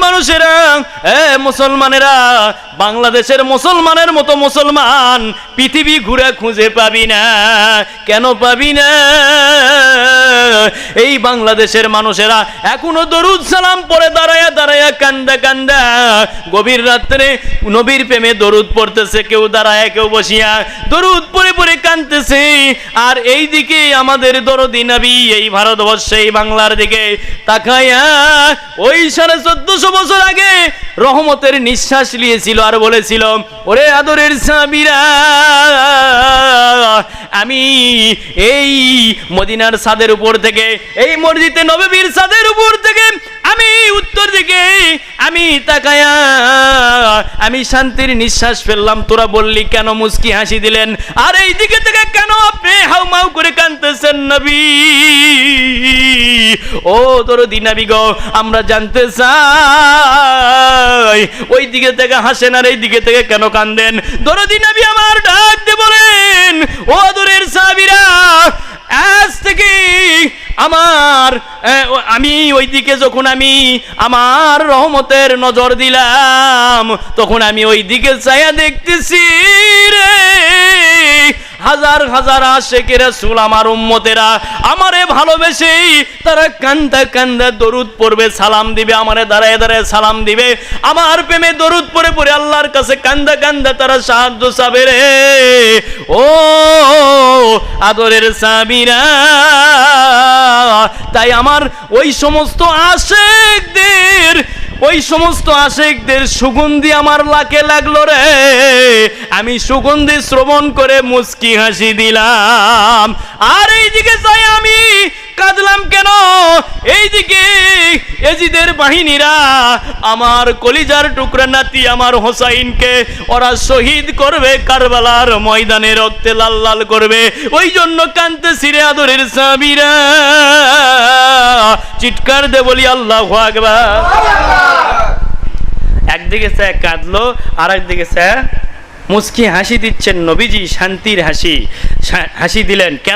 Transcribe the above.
মানুষেরা, মুসলমানেরা, বাংলাদেশের মুসলমানের মতো মুসলমান পৃথিবী ঘুরে খুঁজে পাবি না। কেন পাবি না? এই বাংলাদেশের মানুষেরা এখনো দরুদ সালাম পড়ে দাঁড়ায়া দাঁড়ায়া কান্দা কান্দা গভীর রাত্রে নবীর প্রেমে দরুদ পড়তেছে, কেউ দাঁড়ায়া কেউ বসিয়া দরুদ পড়ে পড়ে কান্দতেছে। আর এই দিকে আমাদের দরদি নবী এই ভারতবর্ষে এই বাংলার দিকে তাকায়া ওই 1450 বছর আগে রহমতের নিঃশ্বাস নিয়েছিল আর বলেছিল, ওরে আদরের সাহাবীরা, আমি এই মদিনার ছাদের উপর থেকে, এই মসজিদে নববীর ছাদের উপর থেকে আমি উত্তর দিকে আমি তাকায়া আমি শান্তির নিঃশ্বাস ফেললাম। তোরা বললি কেন? মুস্কি হাসি দিলেন। আর এই দিকে থেকে কেন আপনি হাউমাউ করে কাঁদতেছেন নবী? ও দরদি নবী গো, আমরা জানতে চাই ওই দিকে থেকে হাসেন আর এই দিকে থেকে কেন কাঁদেন? দরদি নবী আমার ডাক দিয়ে বলেন, ও আদরের সাহাবীরা, আজ থেকে আমি ওই দিকে যখন আমি আমার রহমতের নজর দিলাম, তখন আমি ওই দিকে চাইয়া দেখতেছি রে, হাজার হাজার আশিকে রাসূল আমার উম্মতেরা আমারে ভালোবেসে তারা কান্দা কান্দা দরুদ পড়বে, সালাম দিবে, আমারে দাঁড়ায় দাঁড়ায় সালাম দিবে, আমার প্রেমে দরুদ পড়ে পড়ে আল্লাহর কাছে কান্দা কান্দা তারা সাহায্য চাবে রে। ও আদরের সাহাবীরা, তাই আমার ওই সমস্ত আশিকদের সুগন্ধি আমার লাকে লাগলো রে। আমি সুগন্ধি শ্রবণ করে মুস্কি হাসি দিলাম। আর এইদিকে যাই আমি কাঁদলাম কেন? এইদিকে এজিদের বাহিনীরা আমার কলিজার টুকরা নাতি আমার হোসাইনকে ওরা শহীদ করবে, কারবালার ময়দানে রক্তে লাল লাল করবে, ওই জন্য কাঁদতেছি রে আদরের সাহাবীরা। চিৎকার দে বলি আল্লাহু আকবার। একদিকে সে কাঁদলো আর একদিকে সে মুস্কি হাসি দিচ্ছেন নবীজি, শান্তির হাসি দিলেন। কেন?